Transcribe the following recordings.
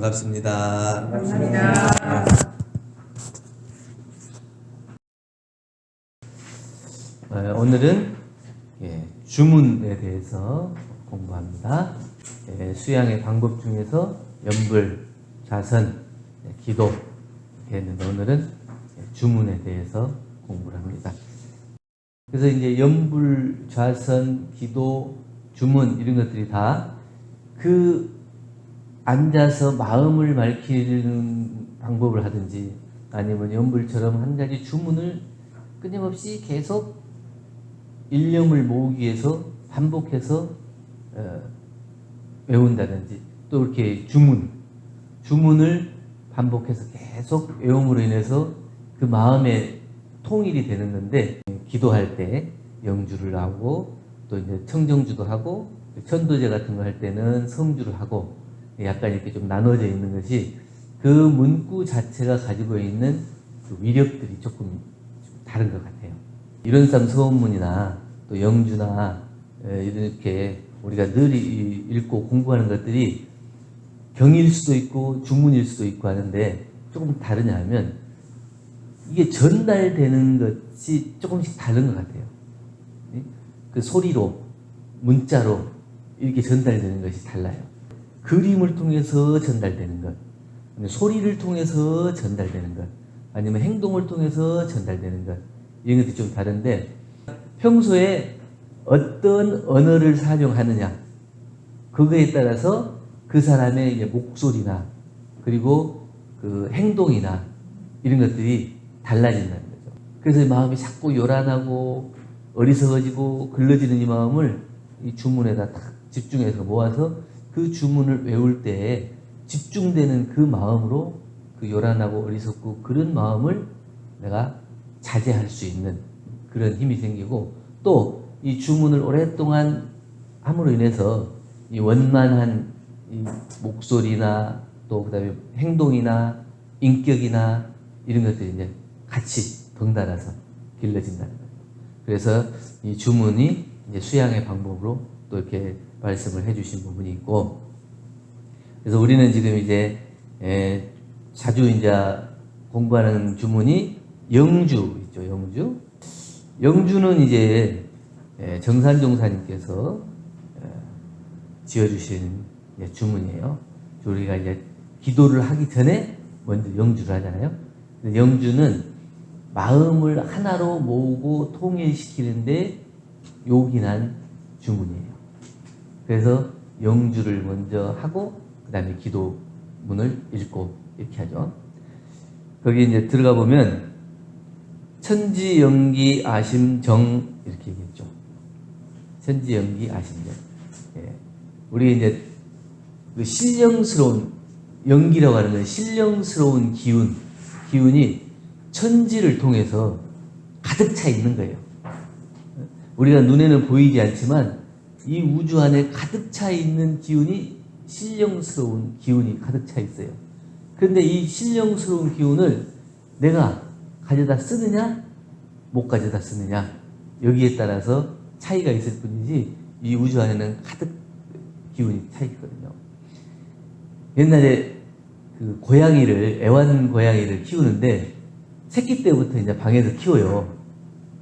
반갑습니다. 감사합니다. 오늘은 주문에 대해서 공부합니다. 수양의 방법 중에서 연불, 좌선, 기도 있는데 오늘은 주문에 대해서 공부를 합니다. 그래서 이제 연불, 좌선, 기도, 주문 이런 것들이 다 그 앉아서 마음을 밝히는 방법을 하든지 아니면 연불처럼 한 가지 주문을 끊임없이 계속 일념을 모으기 위해서 반복해서 외운다든지 또 이렇게 주문을 반복해서 계속 외움으로 인해서 그 마음의 통일이 되는 건데, 기도할 때 영주를 하고 또 이제 청정주도 하고 천도제 같은 거 할 때는 성주를 하고 약간 이렇게 좀 나눠져 있는 것이 그 문구 자체가 가지고 있는 그 위력들이 조금 다른 것 같아요. 이론상 소원문이나 또 영주나 이렇게 우리가 늘 읽고 공부하는 것들이 경일 수도 있고 주문일 수도 있고 하는데 조금 다르냐 하면 이게 전달되는 것이 조금씩 다른 것 같아요. 그 소리로, 문자로 이렇게 전달되는 것이 달라요. 그림을 통해서 전달되는 것, 소리를 통해서 전달되는 것, 아니면 행동을 통해서 전달되는 것, 이런 것들이 좀 다른데, 평소에 어떤 언어를 사용하느냐, 그거에 따라서 그 사람의 이제 목소리나 그리고 그 행동이나 이런 것들이 달라진다는 거죠. 그래서 마음이 자꾸 요란하고 어리석어지고 글러지는 이 마음을 이 주문에다 딱 집중해서 모아서 그 주문을 외울 때에 집중되는 그 마음으로 그 요란하고 어리석고 그런 마음을 내가 자제할 수 있는 그런 힘이 생기고, 또 이 주문을 오랫동안 함으로 인해서 이 원만한 이 목소리나 또 그다음에 행동이나 인격이나 이런 것들이 이제 같이 덩달아서 길러진다는 거예요. 그래서 이 주문이 이제 수양의 방법으로 또 이렇게 말씀을 해주신 부분이 있고, 그래서 우리는 지금 이제 자주 이제 공부하는 주문이 영주 있죠. 영주는 이제 정산종사님께서 지어주신 주문이에요. 우리가 이제 기도를 하기 전에 먼저 영주를 하잖아요. 영주는 마음을 하나로 모으고 통일시키는데 요긴한 주문이에요. 그래서 영주를 먼저 하고 그 다음에 기도문을 읽고 이렇게 하죠. 거기 이제 들어가 보면 천지영기 아심정 이렇게 얘기했죠. 천지영기 아심정. 우리 이제 그 신령스러운, 영기라고 하는 건 신령스러운 기운이 천지를 통해서 가득 차 있는 거예요. 우리가 눈에는 보이지 않지만 이 우주 안에 가득 차 있는 기운이 신령스러운 기운이 가득 차 있어요. 그런데 이 신령스러운 기운을 내가 가져다 쓰느냐 못 가져다 쓰느냐, 여기에 따라서 차이가 있을 뿐이지 이 우주 안에는 가득 기운이 차 있거든요. 옛날에 그 애완 고양이를 키우는데 새끼 때부터 이제 방에서 키워요.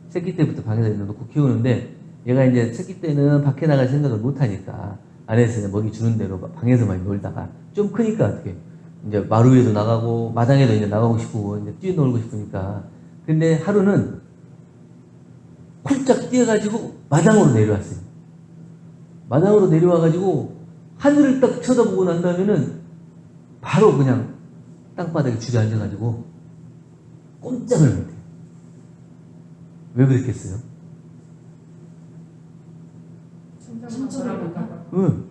새끼 때부터 방에서 놓고 키우는데 얘가 이제 새끼 때는 밖에 나갈 생각을 못 하니까 안에서 먹이 주는 대로 방에서만 놀다가 좀 크니까 어떻게 이제 마루 위에도 나가고 마당에도 이제 나가고 싶고 이제 뛰어놀고 싶으니까, 근데 하루는 훌쩍 뛰어가지고 마당으로 내려왔어요. 마당으로 내려와가지고 하늘을 딱 쳐다보고 난 다음에는 바로 그냥 땅바닥에 주저앉아가지고 꼼짝을 못해요. 왜 그랬겠어요? 천정만 응.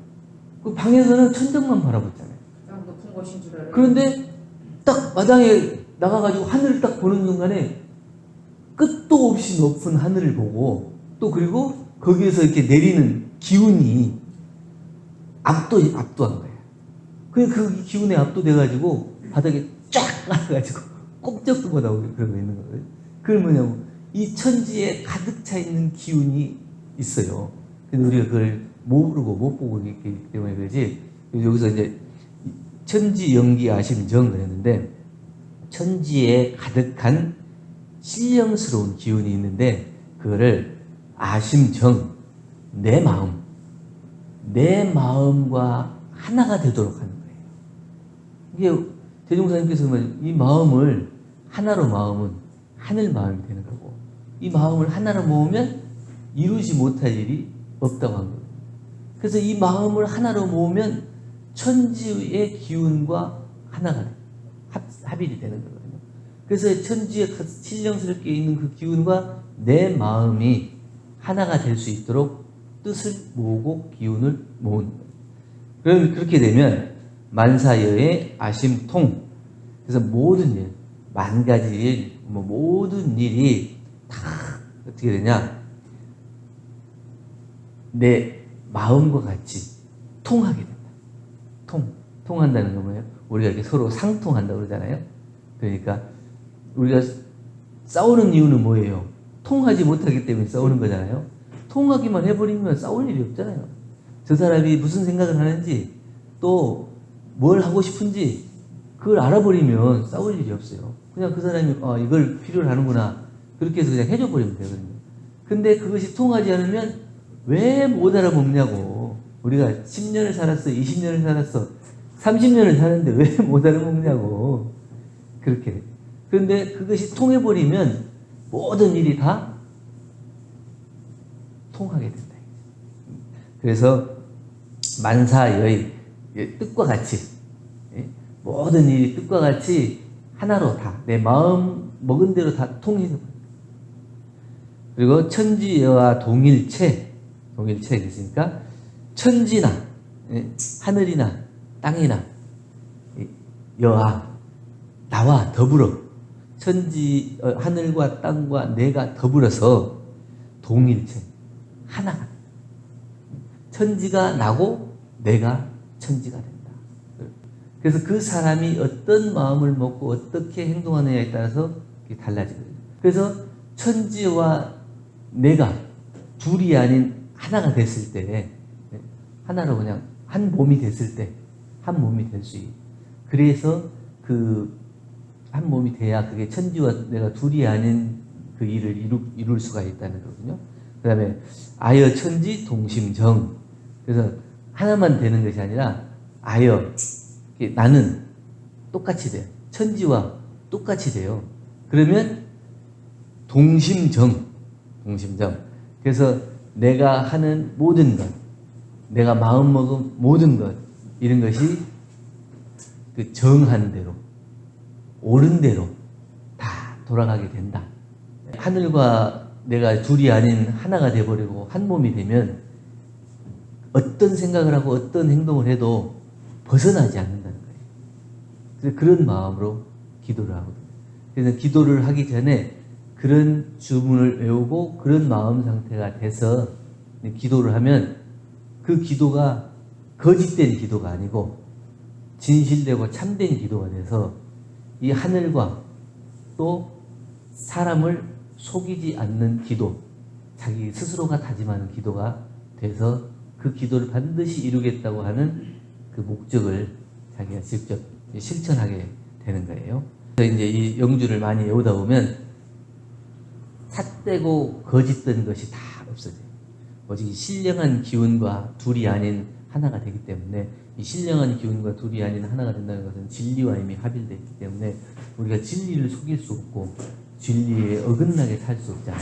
그 방에서는 천정만 바라봤잖아요. 높은 곳인 줄 알아요. 그런데 딱 마당에 나가가지고 하늘을 딱 보는 순간에 끝도 없이 높은 하늘을 보고, 또 그리고 거기에서 이렇게 내리는 기운이 압도한 거예요. 그 기운에 압도돼가지고 바닥에 쫙 나가가지고 꼼짝도 못하고 그러고 있는 거예요. 그건 뭐냐면 이 천지에 가득 차 있는 기운이 있어요. 근데 우리가 그걸 모르고 못 보고 있기 때문에 그러지. 여기서 이제 천지 영기 아심정 그랬는데 천지에 가득한 신령스러운 기운이 있는데 그거를 아심정 내 마음과 하나가 되도록 하는 거예요. 이게 대종사님께서 이 마음을 하나로 마음은 하늘 마음이 되는 거고 이 마음을 하나로 모으면 이루지 못할 일이 없다고 한 거예요. 그래서 이 마음을 하나로 모으면 천지의 기운과 하나가 합일이 되는 거거든요. 그래서 천지에 신령스럽게 있는 그 기운과 내 마음이 하나가 될 수 있도록 뜻을 모으고 기운을 모으는 거예요. 그럼 그렇게 되면 만사여의 아심통. 그래서 모든 일, 만 가지 일, 모든 일이 다 어떻게 되냐? 내 마음과 같이 통하게 된다. 통한다는 건 뭐예요? 우리가 이렇게 서로 상통한다고 그러잖아요. 그러니까 우리가 싸우는 이유는 뭐예요? 통하지 못하기 때문에 싸우는 거잖아요. 통하기만 해버리면 싸울 일이 없잖아요. 저 사람이 무슨 생각을 하는지 또 뭘 하고 싶은지 그걸 알아버리면 싸울 일이 없어요. 그냥 그 사람이 이걸 필요로 하는구나 그렇게 해서 그냥 해줘 버리면 되거든요. 근데 그것이 통하지 않으면 왜 못 알아먹냐고. 우리가 10년을 살았어, 20년을 살았어, 30년을 사는데 왜 못 알아먹냐고. 그렇게. 그런데 그것이 통해버리면 모든 일이 다 통하게 된다. 그래서 만사여의 뜻과 같이 모든 일이 뜻과 같이 하나로 다 내 마음 먹은 대로 다 통해서 버립니다. 그리고 천지여와 동일체 있으니까 천지나 하늘이나 땅이나 여와 나와 더불어 천지 하늘과 땅과 내가 더불어서 동일체 하나가 천지가 나고 내가 천지가 된다. 그래서 그 사람이 어떤 마음을 먹고 어떻게 행동하느냐에 따라서 달라지거든요. 그래서 천지와 내가 둘이 아닌 하나가 됐을 때 하나로 그냥 한 몸이 됐을 때 한 몸이 될 수 있고 그래서 그 한 몸이 돼야 그게 천지와 내가 둘이 아닌 그 일을 이룰 수가 있다는 거거든요. 그 다음에 아여 천지 동심정. 그래서 하나만 되는 것이 아니라 아여 나는 똑같이 돼요. 천지와 똑같이 돼요. 그러면 동심정. 그래서 내가 하는 모든 것, 내가 마음먹은 모든 것 이런 것이 그 정한 대로 옳은 대로 다 돌아가게 된다. 하늘과 내가 둘이 아닌 하나가 돼버리고 한 몸이 되면 어떤 생각을 하고 어떤 행동을 해도 벗어나지 않는다는 거예요. 그래서 그런 마음으로 기도를 하거든요. 그래서 기도를 하기 전에 그런 주문을 외우고 그런 마음 상태가 돼서 기도를 하면 그 기도가 거짓된 기도가 아니고 진실되고 참된 기도가 돼서 이 하늘과 또 사람을 속이지 않는 기도, 자기 스스로가 다짐하는 기도가 돼서 그 기도를 반드시 이루겠다고 하는 그 목적을 자기가 직접 실천하게 되는 거예요. 그래서 이제 이 영주를 많이 외우다 보면 삿되고 거짓된 것이 다 없어져요. 오직 신령한 기운과 둘이 아닌 하나가 되기 때문에 이 신령한 기운과 둘이 아닌 하나가 된다는 것은 진리와 이미 합일되어 있기 때문에 우리가 진리를 속일 수 없고 진리에 어긋나게 살 수 없잖아요.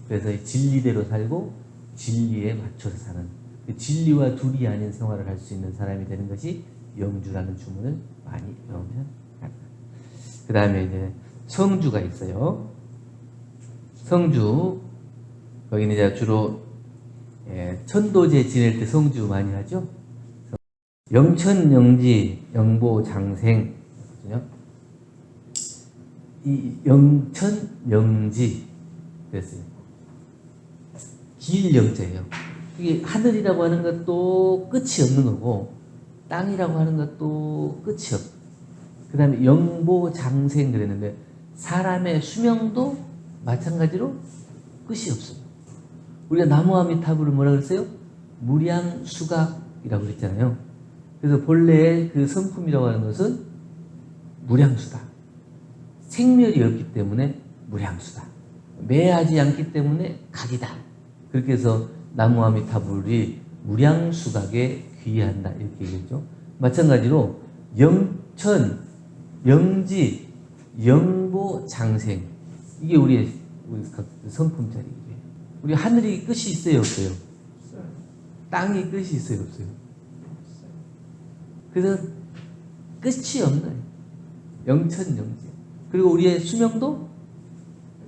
그래서 이 진리대로 살고 진리에 맞춰서 사는 그 진리와 둘이 아닌 생활을 할 수 있는 사람이 되는 것이 영주라는 주문을 많이 외우면 합니다. 그 다음에 이제 성주가 있어요. 성주 거기는 이제 주로 천도제 지낼 때 성주 많이 하죠. 영천영지 영보장생 이 영천영지 그랬어요. 길 영자예요. 이게 하늘이라고 하는 것도 끝이 없는 거고 땅이라고 하는 것도 끝이 없고 그 다음에 영보장생 그랬는데 사람의 수명도 마찬가지로 끝이 없어요. 우리가 나무아미타불을 뭐라 그랬어요? 무량수각이라고 그랬잖아요. 그래서 본래의 그 성품이라고 하는 것은 무량수다. 생멸이 없기 때문에 무량수다. 매하지 않기 때문에 각이다. 그렇게 해서 나무아미타불이 무량수각에 귀의한다 이렇게 얘기했죠. 마찬가지로 영천, 영지, 영보, 장생 이게 우리 성품자리예요. 우리 하늘이 끝이 있어요 없어요? 없어요. 땅이 끝이 있어요 없어요? 없어요. 그래서 끝이 없나요? 영천, 영지. 그리고 우리의 수명도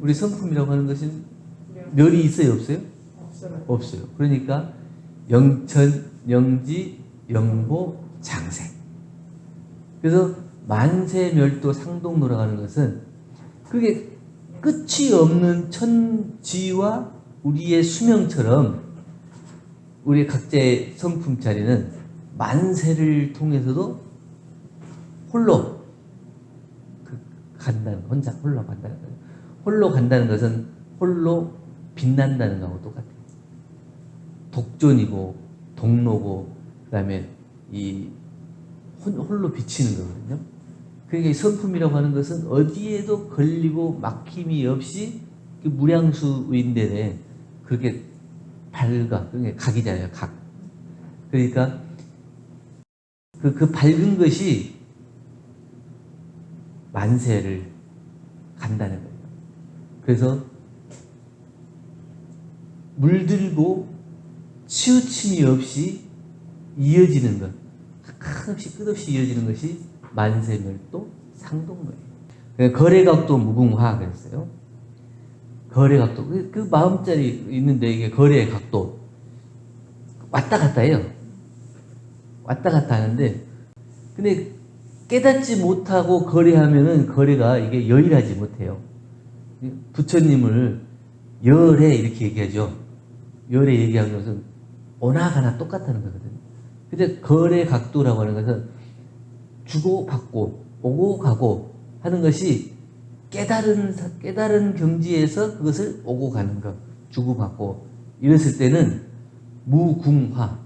우리 성품이라고 하는 것은 멸이 있어요 없어요? 없어요. 없어요. 그러니까 영천, 영지, 영보, 장생. 그래서 만세멸도 상동노라고 하는 것은 그게 끝이 없는 천지와 우리의 수명처럼 우리 각자의 성품 자리는 만세를 통해서도 홀로 간다는, 혼자 홀로 간다는 거예요. 홀로 간다는 것은 홀로 빛난다는 거하고 똑같아요. 독존이고 독로고 그다음에 이 홀로 비치는 거거든요. 그러니까 이 성품이라고 하는 것은 어디에도 걸리고 막힘이 없이 그 무량수인데 그렇게 밝아. 그게 각이잖아요. 각. 그러니까 그 밝은 것이 만세를 간다는 거예요. 그래서 물들고 치우침이 없이 이어지는 것, 한없이 끝없이 이어지는 것이 만세멸도 상동로예요. 거래각도 무궁화 그랬어요. 거래각도 그 마음자리 있는데 이게 거래각도 왔다 갔다 해요. 왔다 갔다 하는데 근데 깨닫지 못하고 거래하면은 거래가 이게 여일하지 못해요. 부처님을 열에 이렇게 얘기하죠. 열에 얘기하는 것은 오나가나 똑같다는 거거든요. 근데 거래 각도라고 하는 것은 주고 받고 오고 가고 하는 것이 깨달은 경지에서 그것을 오고 가는 것, 주고 받고 이랬을 때는 무궁화.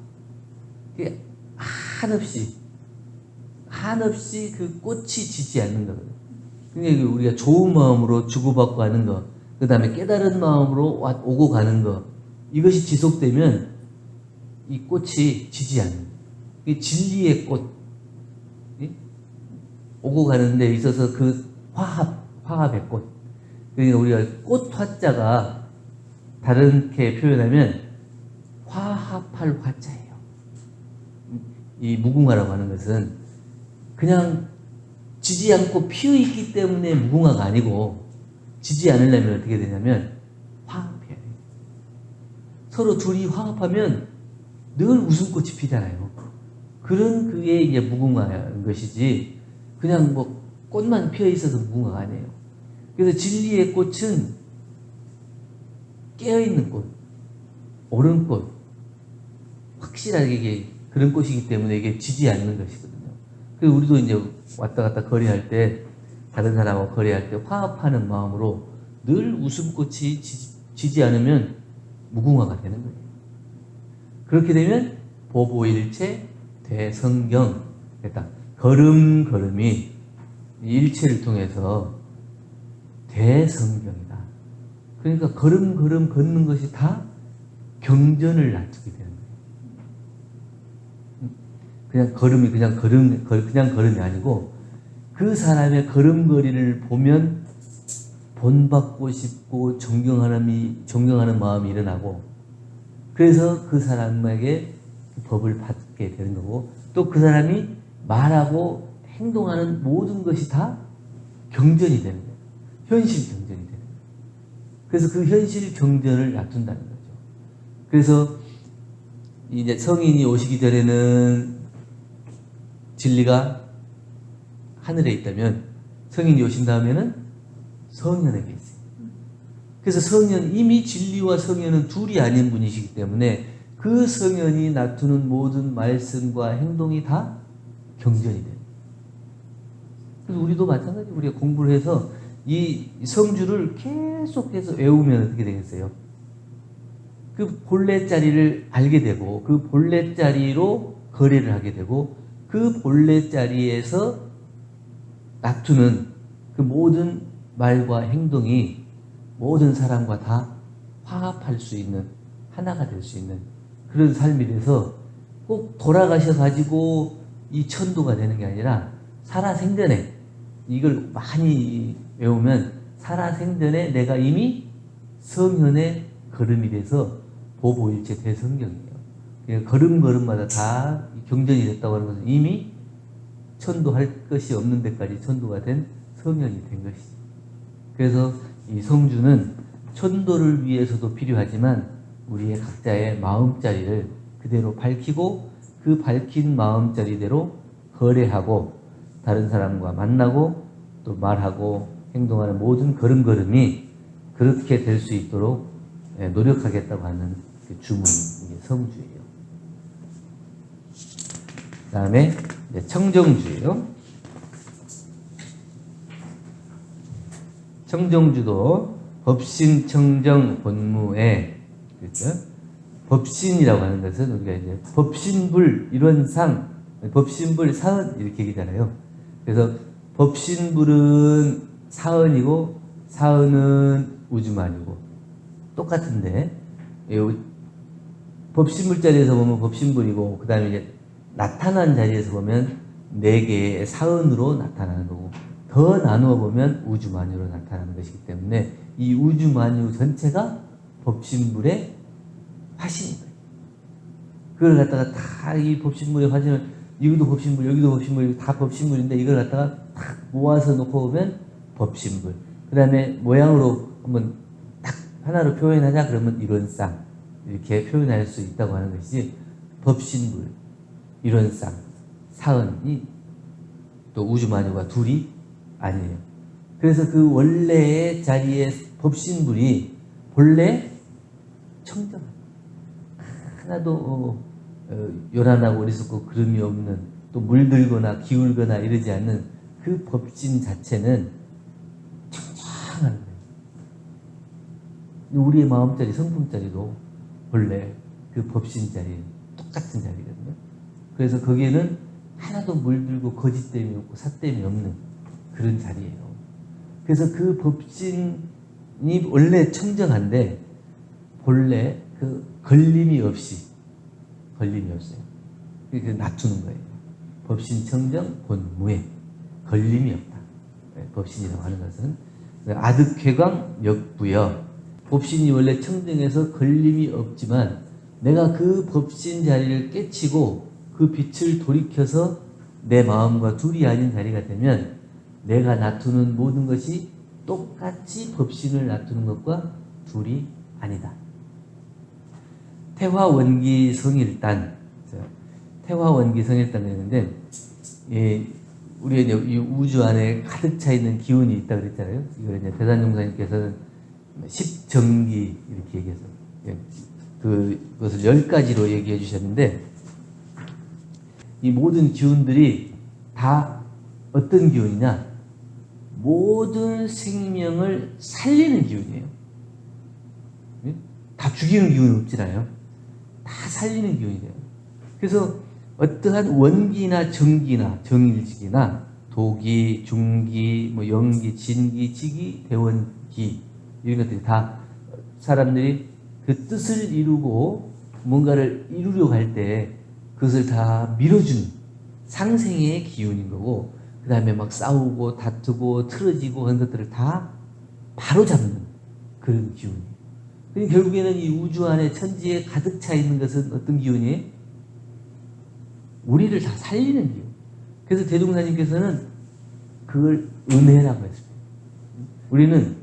한없이 그 꽃이 지지 않는 거거든요. 그러니까 우리가 좋은 마음으로 주고받고 하는 것, 그 다음에 깨달은 마음으로 오고 가는 것, 이것이 지속되면 이 꽃이 지지 않는 거예요. 진리의 꽃, 오고 가는 데 있어서 그 화합의 꽃. 그러니까 우리가 꽃 화자가 다르게 표현하면 화합할 화자예요. 이 무궁화라고 하는 것은 그냥 지지 않고 피어있기 때문에 무궁화가 아니고 지지 않으려면 어떻게 되냐면 화합해야 돼요. 서로 둘이 화합하면 늘 웃음꽃이 피잖아요. 그런 그게 이제 무궁화인 것이지 그냥 뭐 꽃만 피어있어서 무궁화가 아니에요. 그래서 진리의 꽃은 깨어있는 꽃, 옳은 꽃, 확실하게 이게 그런 꽃이기 때문에 이게 지지 않는 것이거든요. 그래서 우리도 이제 왔다 갔다 거래할 때 다른 사람하고 거래할 때 화합하는 마음으로 늘 웃음꽃이 지지 않으면 무궁화가 되는 거예요. 그렇게 되면 보보일체 대성경 됐다. 걸음걸음이 일체를 통해서 대성경이다. 그러니까 걸음걸음 걷는 것이 다 경전을 낮추게 되는 거예요. 그냥 걸음이 그냥 걸음이 아니고 그 사람의 걸음걸이를 보면 본받고 싶고 존경하는 마음이 일어나고 그래서 그 사람에게 법을 받게 되는 거고 또 그 사람이 말하고 행동하는 모든 것이 다 경전이 되는 거예요. 현실 경전이 되는 거예요. 그래서 그 현실 경전을 놔둔다는 거죠. 그래서 이제 성인이 오시기 전에는 진리가 하늘에 있다면 성인이 오신 다음에는 성현에게 있어요. 그래서 성현, 이미 진리와 성현은 둘이 아닌 분이시기 때문에 그 성현이 나투는 모든 말씀과 행동이 다 경전이 돼요. 그래서 우리도 마찬가지 우리가 공부를 해서 이 성주를 계속해서 외우면 어떻게 되겠어요? 그 본래 자리를 알게 되고 그 본래 자리로 거래를 하게 되고 그 본래 자리에서 나투는 그 모든 말과 행동이 모든 사람과 다 화합할 수 있는, 하나가 될 수 있는 그런 삶이 돼서 꼭 돌아가셔가지고 이 천도가 되는 게 아니라 살아생전에, 이걸 많이 외우면 살아생전에 내가 이미 성현의 걸음이 돼서 보보일체 대성경이에요. 그러니까 걸음걸음마다 다 경전이 됐다고 하는 것은 이미 천도할 것이 없는 데까지 천도가 된 성현이 된 것이죠. 그래서 이 성주는 천도를 위해서도 필요하지만 우리의 각자의 마음자리를 그대로 밝히고 그 밝힌 마음자리대로 거래하고 다른 사람과 만나고 또 말하고 행동하는 모든 걸음걸음이 그렇게 될 수 있도록 노력하겠다고 하는 그 주문이 성주예요. 그 다음에 청정주예요. 청정주도 법신청정 본무에, 그렇죠? 법신이라고 하는 것은 우리가 이제 법신불 이론상, 법신불 사은 이렇게 얘기잖아요. 그래서 법신불은 사은이고 사은은 우주만이고 똑같은데, 법신불 자리에서 보면 법신불이고 그 다음에 이제 나타난 자리에서 보면 네 개의 사은으로 나타나는 거고 더 나누어 보면 우주만유로 나타나는 것이기 때문에 이 우주만유 전체가 법신불의 화신인 거예요. 그걸 갖다가 다 이 법신불의 화신을, 이것도 법신불, 여기도 법신불, 다 법신불인데 이걸 갖다가 딱 모아서 놓고 보면 법신불. 그 다음에 모양으로 한번 딱 하나로 표현하자 그러면 이론상 이렇게 표현할 수 있다고 하는 것이지, 법신불, 이론상, 사은이 또 우주만유가 둘이 아니에요. 그래서 그 원래의 자리에 법신불이 본래 청정, 하나도 요란하고 어리석고 그름이 없는, 또 물들거나 기울거나 이러지 않는 그 법신 자체는 청정한 거예요. 우리의 마음자리, 성품자리도 본래 그 법신 자리 똑같은 자리거든요. 그래서 거기에는 하나도 물들고 거짓됨이 없고 삿됨이 없는 그런 자리예요. 그래서 그 법신이 원래 청정한데 본래 그 걸림이 없어요. 그게 낮추는 거예요. 법신 청정 본무에 걸림이 없다. 법신이라고 하는 것은 아득회광 역부여, 법신이 원래 청정해서 걸림이 없지만 내가 그 법신 자리를 깨치고 그 빛을 돌이켜서 내 마음과 둘이 아닌 자리가 되면 내가 나투는 모든 것이 똑같이 법신을 나투는 것과 둘이 아니다. 태화원기 성일단, 태화원기 성일단 되는데, 우리가 이 우주 안에 가득 차 있는 기운이 있다 그랬잖아요. 이걸 이제 대단용사님께서는 십정기 이렇게 얘기해서 그것을 10가지로 얘기해 주셨는데, 이 모든 기운들이 다 어떤 기운이냐? 모든 생명을 살리는 기운이에요. 다 죽이는 기운은 없잖아요. 다 살리는 기운이 돼요. 그래서 어떠한 원기나 정기나 정일직이나 도기, 중기, 뭐 영기, 진기, 지기, 대원기, 이런 것들이 다 사람들이 그 뜻을 이루고 뭔가를 이루려고 할 때 그것을 다 밀어준 상생의 기운인 거고, 그 다음에 막 싸우고 다투고 틀어지고 하는 것들을 다 바로잡는 그런 기운이에요. 결국에는 이 우주 안에 천지에 가득 차 있는 것은 어떤 기운이에요? 우리를 다 살리는 기운. 그래서 대종사님께서는 그걸 은혜라고 했습니다. 우리는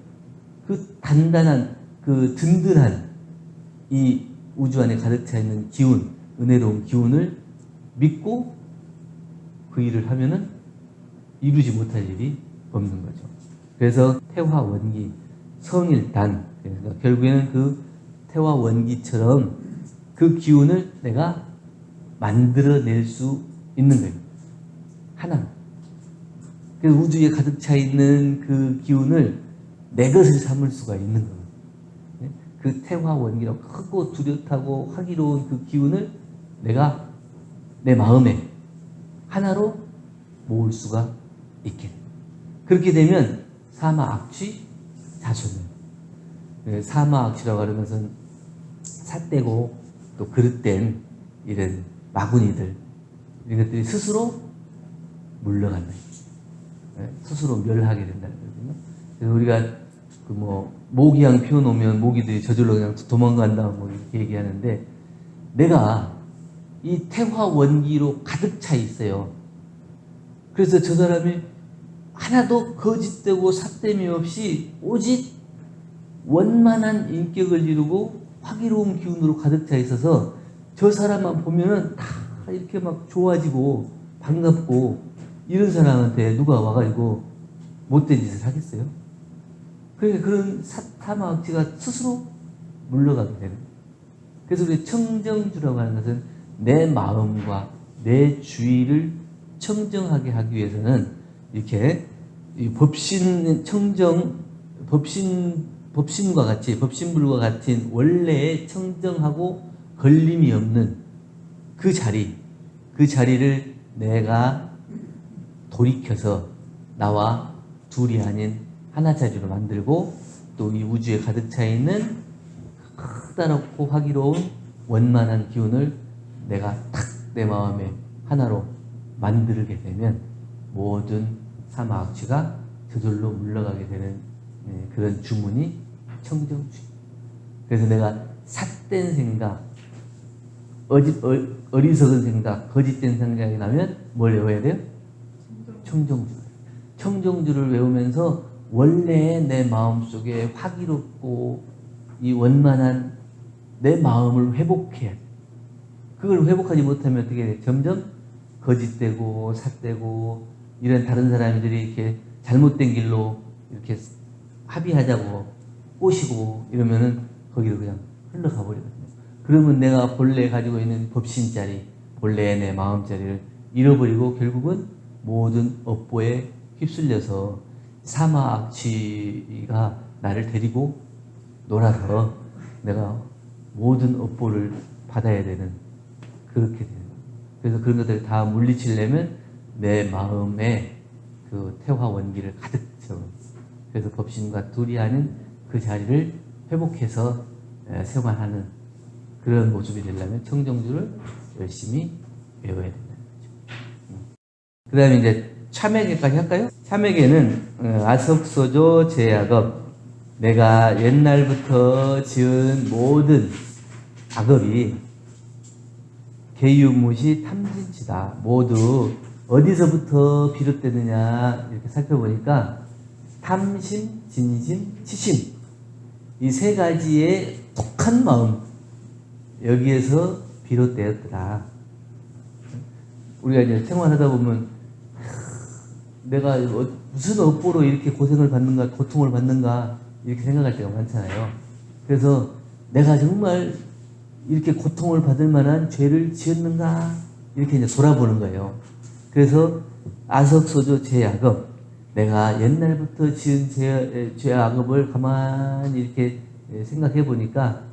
그 단단한, 그 든든한 이 우주 안에 가득 차 있는 기운, 은혜로운 기운을 믿고 그 일을 하면은 이루지 못할 일이 없는 거죠. 그래서 태화원기, 성일단, 그러니까 결국에는 그 태화원기처럼 그 기운을 내가 만들어낼 수 있는 거예요. 하나. 그래서 우주에 가득 차 있는 그 기운을 내 것을 삼을 수가 있는 거예요. 그 태화원기라고 크고 뚜렷하고 화기로운 그 기운을 내가 내 마음에 하나로 모을 수가 있게. 그렇게 되면 사마악취 자손을. 사마악취라고 하는 것은 삿되고 또 그릇된 이런 마구니들, 이런 것들이 스스로 물러간다. 스스로 멸하게 된다는 거거든요. 그래서 우리가 그 모기향 피워놓으면 모기들이 저절로 그냥 도망간다 뭐 이렇게 얘기하는데, 내가 이 태화 원기로 가득 차 있어요. 그래서 저 사람이 하나도 거짓되고 삿됨이 없이 오직 원만한 인격을 이루고 화기로운 기운으로 가득 차 있어서 저 사람만 보면은 다 이렇게 막 좋아지고 반갑고, 이런 사람한테 누가 와가지고 못된 짓을 하겠어요? 그러니까 그런 사마악취가 스스로 물러가게 되는 거예요. 그래서 우리 청정주라고 하는 것은 내 마음과 내 주의를 청정하게 하기 위해서는 이렇게 법신과 같이, 법신불과 같은 원래의 청정하고 걸림이 없는 그 자리를 내가 돌이켜서 나와 둘이 아닌 하나 자리로 만들고, 또 이 우주에 가득 차 있는 크다랗고 화기로운 원만한 기운을 내가 탁 내 마음에 하나로 만들게 되면 모든 사마악취가 저절로 물러가게 되는 그런 주문이 청정주. 그래서 내가 삿된 생각, 어리석은 생각, 거짓된 생각이 나면 뭘 외워야 돼요? 청정주. 청정주를 외우면서 원래 내 마음속에 화기롭고 이 원만한 내 마음을 회복해야 돼. 그걸 회복하지 못하면 어떻게 돼? 점점 거짓되고 삿되고, 이런 다른 사람들이 이렇게 잘못된 길로 이렇게 합의하자고 꼬시고 이러면은 거기로 그냥 흘러가 버리거든요. 그러면 내가 본래 가지고 있는 법신자리, 본래의 내 마음자리를 잃어버리고 결국은 모든 업보에 휩쓸려서 사마악취가 나를 데리고 놀아서 내가 모든 업보를 받아야 되는, 그렇게 되는 거예요. 그래서 그런 것들을 다 물리치려면 내 마음에 그 태화 원기를 가득 채워. 그래서 법신과 둘이 하는 그 자리를 회복해서 생활하는 그런 모습이 되려면 청정주를 열심히 외워야 된다는 거죠. 그 다음에 이제 참회계까지 할까요? 참회계는 아석소조 제악업, 내가 옛날부터 지은 모든 악업이 개유무시 탐진치다. 모두 어디서부터 비롯되느냐 이렇게 살펴보니까 탐심, 진심, 치심, 이 세 가지의 독한 마음, 여기에서 비롯되었더라. 우리가 이제 생활하다 보면 내가 무슨 업보로 이렇게 고생을 받는가, 고통을 받는가 이렇게 생각할 때가 많잖아요. 그래서 내가 정말 이렇게 고통을 받을 만한 죄를 지었는가 이렇게 이제 돌아보는 거예요. 그래서 아석소조 제악업, 내가 옛날부터 지은 죄악업을 가만히 이렇게 생각해 보니까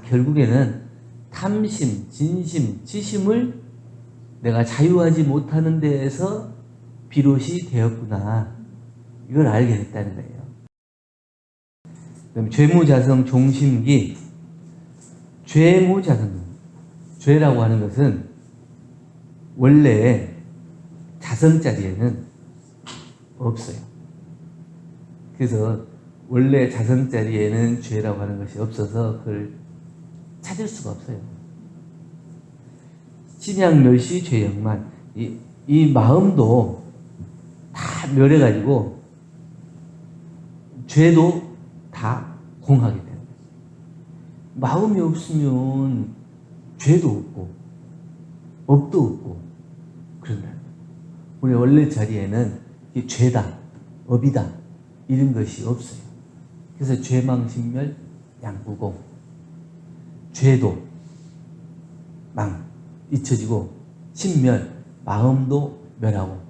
결국에는 탐심, 진심, 치심을 내가 자유하지 못하는 데에서 비롯이 되었구나, 이걸 알게 됐다는 거예요. 그럼 죄무자성 종심기, 죄무자성, 죄라고 하는 것은 원래 자성자리에는 없어요. 그래서 원래 자성자리에는 죄라고 하는 것이 없어서 그걸 찾을 수가 없어요. 심양멸시 죄영만, 이 마음도 다 멸해가지고 죄도 다 공하게 되는 거예요. 마음이 없으면 죄도 없고 업도 없고 그런다는 거예요. 우리 원래 자리에는 이 죄다, 업이다 이런 것이 없어요. 그래서 죄망신멸 양구공, 죄도 망 잊혀지고 신멸 마음도 멸하고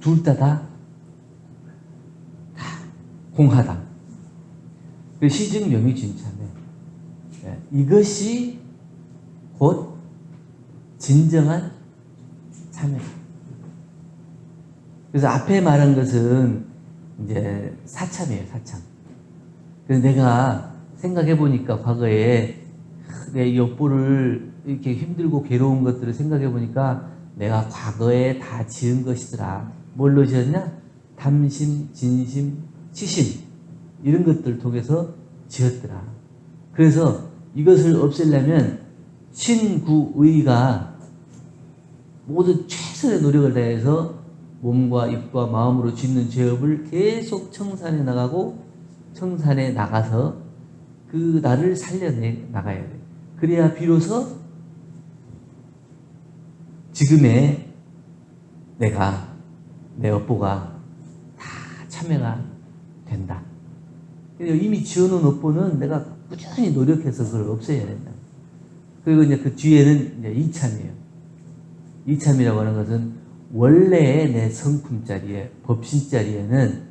둘 다 공하다. 그 시증명이 진참해. 이것이 곧 진정한 참회. 그래서 앞에 말한 것은 이제 사참이에요, 사참. 그래서 내가 생각해 보니까 과거에 내 여보를 이렇게 힘들고 괴로운 것들을 생각해 보니까 내가 과거에 다 지은 것이더라. 뭘로 지었냐? 탐심, 진심, 치심 이런 것들을 통해서 지었더라. 그래서 이것을 없애려면 신구의가 모두 최선의 노력을 다해서 몸과 입과 마음으로 짓는 죄업을 계속 청산해 나가고 청산해 나가서 그 나를 살려내 나가야 돼. 그래야 비로소 지금의 내가 내 업보가 다 참여가 된다. 이미 지어놓은 업보는 내가 꾸준히 노력해서 그걸 없애야 된다. 그리고 이제 그 뒤에는 이제 이참이에요. 이참이라고 하는 것은 원래의 내 성품 자리에, 법신 자리에는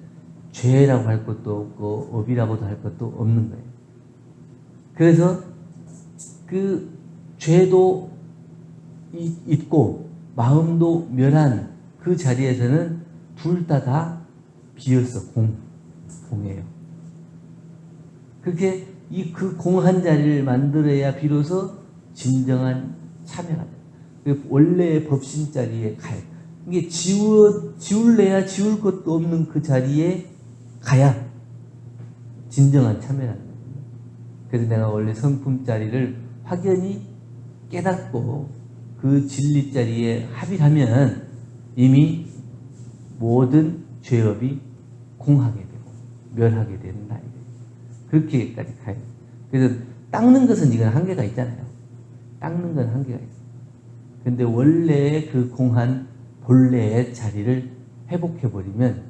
죄라고 할 것도 없고 업이라고도 할 것도 없는 거예요. 그래서 그 죄도 있고 마음도 멸한 그 자리에서는 둘 다 비어서 공이에요. 그렇게 그 공한 자리를 만들어야 비로소 진정한 참여가 돼요. 원래의 법신 자리에 가요. 이게 지울래야 지울 것도 없는 그 자리에 가야 진정한 참여가 돼요. 그래서 내가 원래 성품 자리를 확연히 깨닫고 그 진리 자리에 합의하면 이미 모든 죄업이 공하게 되고 멸하게 되는 날이에요. 그렇게까지 가요. 그래서 닦는 것은 이건 한계가 있잖아요. 닦는 건 한계가 있어요. 근데 원래 그 공한 본래의 자리를 회복해버리면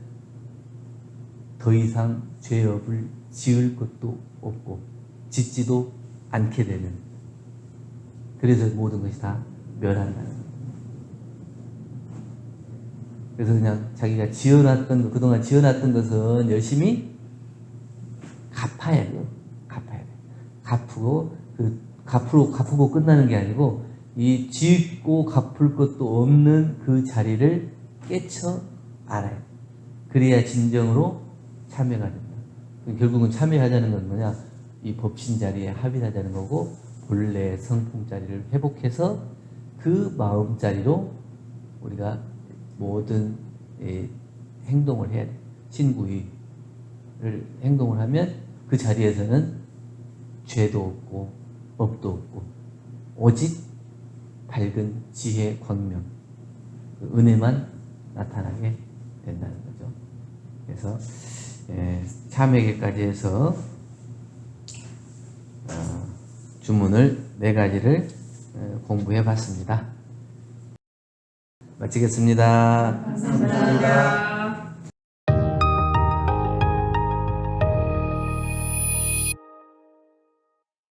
더 이상 죄업을 지을 것도 없고 짓지도 않게 되는, 그래서 모든 것이 다 멸한다는 거예요. 그래서 그냥 자기가 지어놨던, 그동안 지어놨던 것은 열심히 갚아야 돼요. 갚아야 돼요. 갚고 끝나는 게 아니고 이 짓고 갚을 것도 없는 그 자리를 깨쳐 알아요. 그래야 진정으로 참여가 된다. 결국은 참여하자는 건 뭐냐? 이 법신 자리에 합의하자는 거고 본래의 성품 자리를 회복해서 그 마음 자리로 우리가 모든 행동을 해야 돼. 신구의를 행동을 하면 그 자리에서는 죄도 없고 업도 없고 오직 밝은 지혜 광명, 그 은혜만 나타나게 된다는 거죠. 그래서 참회계까지 해서 주문을 4가지를 공부해 봤습니다. 마치겠습니다. 감사합니다.